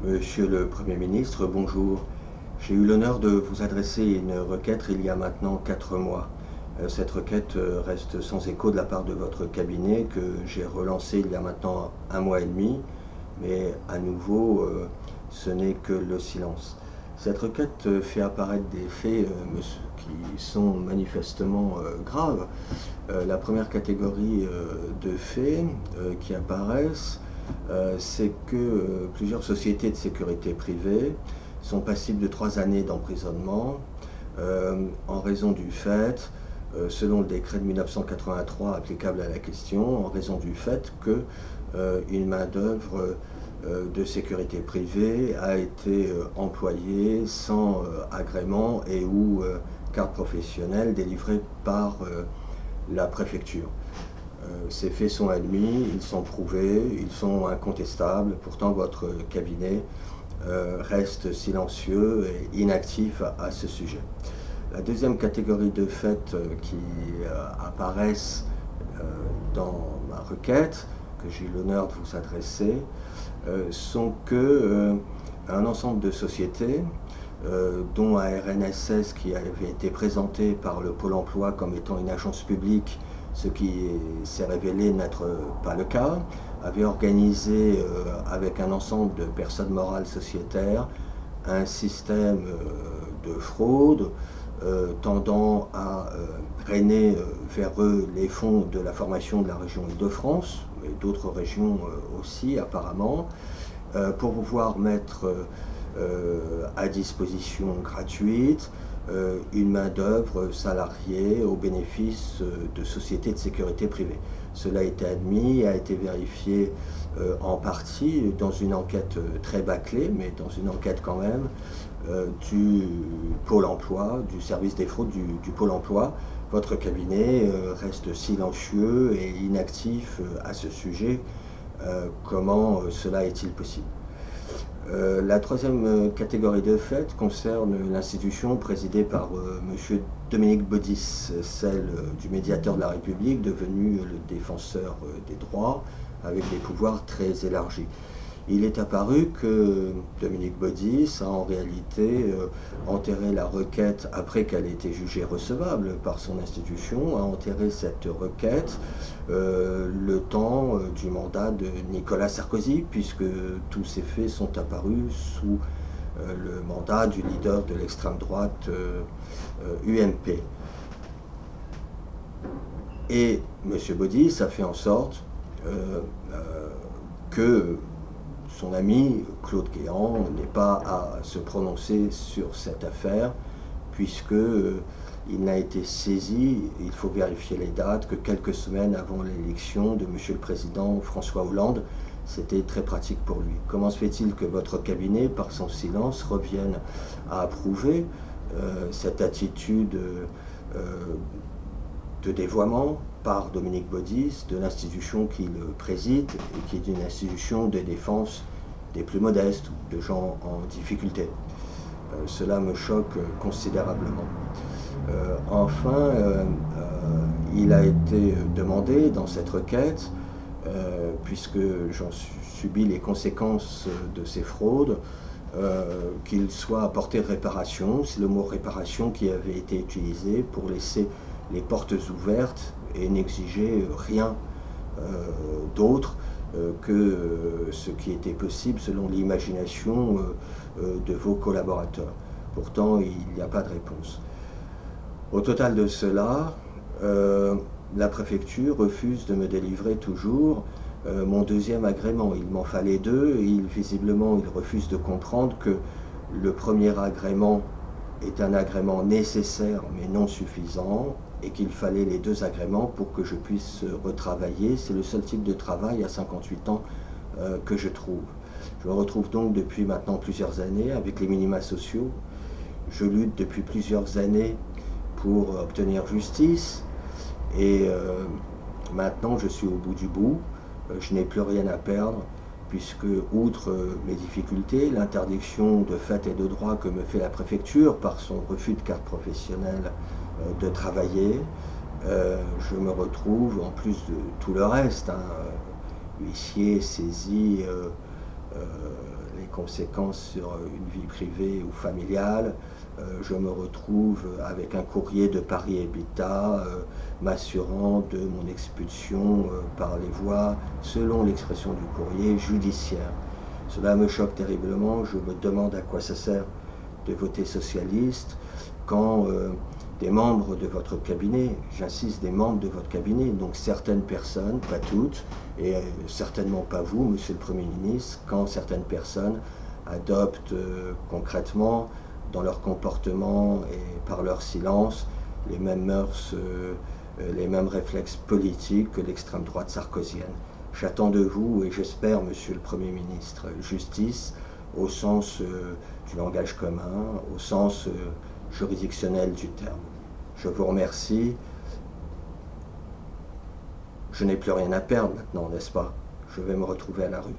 Monsieur le Premier ministre, bonjour. J'ai eu l'honneur de vous adresser une requête il y a maintenant 4 mois. Cette requête reste sans écho de la part de votre cabinet que j'ai relancé il y a maintenant 1 mois et demi, mais à nouveau, ce n'est que le silence. Cette requête fait apparaître des faits qui sont manifestement graves. La première catégorie de faits qui apparaissent, c'est que plusieurs sociétés de sécurité privée sont passibles de 3 années d'emprisonnement en raison du fait, selon le décret de 1983 applicable à la question, en raison du fait qu'une main-d'œuvre de sécurité privée a été employée sans agrément et ou carte professionnelle délivrée par la préfecture. Ces faits sont admis, ils sont prouvés, ils sont incontestables. Pourtant, votre cabinet reste silencieux et inactif à ce sujet. La deuxième catégorie de faits qui apparaissent dans ma requête, que j'ai eu l'honneur de vous adresser, sont que un ensemble de sociétés, dont ARNSS qui avait été présenté par le Pôle emploi comme étant une agence publique, ce qui s'est révélé n'être pas le cas, avait organisé avec un ensemble de personnes morales sociétaires un système de fraude tendant à drainer vers eux les fonds de la formation de la région Île-de-France, et d'autres régions aussi apparemment, pour pouvoir mettre à disposition gratuite une main-d'œuvre salariée au bénéfice de sociétés de sécurité privée. Cela a été admis, a été vérifié en partie dans une enquête très bâclée, mais dans une enquête quand même du Pôle emploi, du service des fraudes du Pôle emploi. Votre cabinet reste silencieux et inactif à ce sujet. Comment cela est-il possible ? La troisième catégorie de faits concerne l'institution présidée par M. Dominique Baudis, celle du médiateur de la République, devenu le défenseur des droits, avec des pouvoirs très élargis. Il est apparu que Dominique Baudis a en réalité enterré la requête après qu'elle ait été jugée recevable par son institution, a enterré cette requête le temps du mandat de Nicolas Sarkozy, puisque tous ces faits sont apparus sous le mandat du leader de l'extrême droite UMP. Et M. Baudis a fait en sorte que son ami Claude Guéant n'ait pas à se prononcer sur cette affaire, puisqu'il n'a été saisi, il faut vérifier les dates, que quelques semaines avant l'élection de M. le Président François Hollande. C'était très pratique pour lui. Comment se fait-il que votre cabinet, par son silence, revienne à approuver cette attitude de dévoiement par Dominique Baudis, de l'institution qu'il préside et qui est une institution de défense des plus modestes, de gens en difficulté. Cela me choque considérablement. Enfin, il a été demandé dans cette requête, puisque j'en subis les conséquences de ces fraudes, qu'il soit apporté réparation. C'est le mot réparation qui avait été utilisé pour laisser les portes ouvertes et n'exiger rien d'autre que ce qui était possible selon l'imagination de vos collaborateurs. Pourtant, il n'y a pas de réponse. Au total de cela, la préfecture refuse de me délivrer toujours mon deuxième agrément. Il m'en fallait deux et visiblement il refuse de comprendre que le premier agrément est un agrément nécessaire mais non suffisant, et qu'il fallait les 2 agréments pour que je puisse retravailler. C'est le seul type de travail à 58 ans que je trouve. Je me retrouve donc depuis maintenant plusieurs années avec les minima sociaux. Je lutte depuis plusieurs années pour obtenir justice, et maintenant je suis au bout du bout. Je n'ai plus rien à perdre, puisque, outre mes difficultés, l'interdiction de fait et de droit que me fait la préfecture par son refus de carte professionnelle de travailler, je me retrouve, en plus de tout le reste, huissier, saisi, les conséquences sur une vie privée ou familiale. Je me retrouve avec un courrier de Paris Habitat m'assurant de mon expulsion par les voies, selon l'expression du courrier, judiciaire. Cela me choque terriblement. Je me demande à quoi ça sert de voter socialiste quand des membres de votre cabinet, j'insiste, des membres de votre cabinet, donc certaines personnes, pas toutes, et certainement pas vous, Monsieur le Premier ministre, quand certaines personnes adoptent concrètement dans leur comportement et par leur silence les mêmes mœurs, les mêmes réflexes politiques que l'extrême droite sarkozienne. J'attends de vous, et j'espère, Monsieur le Premier ministre, justice au sens du langage commun, au sens juridictionnel du terme. Je vous remercie. Je n'ai plus rien à perdre maintenant, n'est-ce pas? Je vais me retrouver à la rue.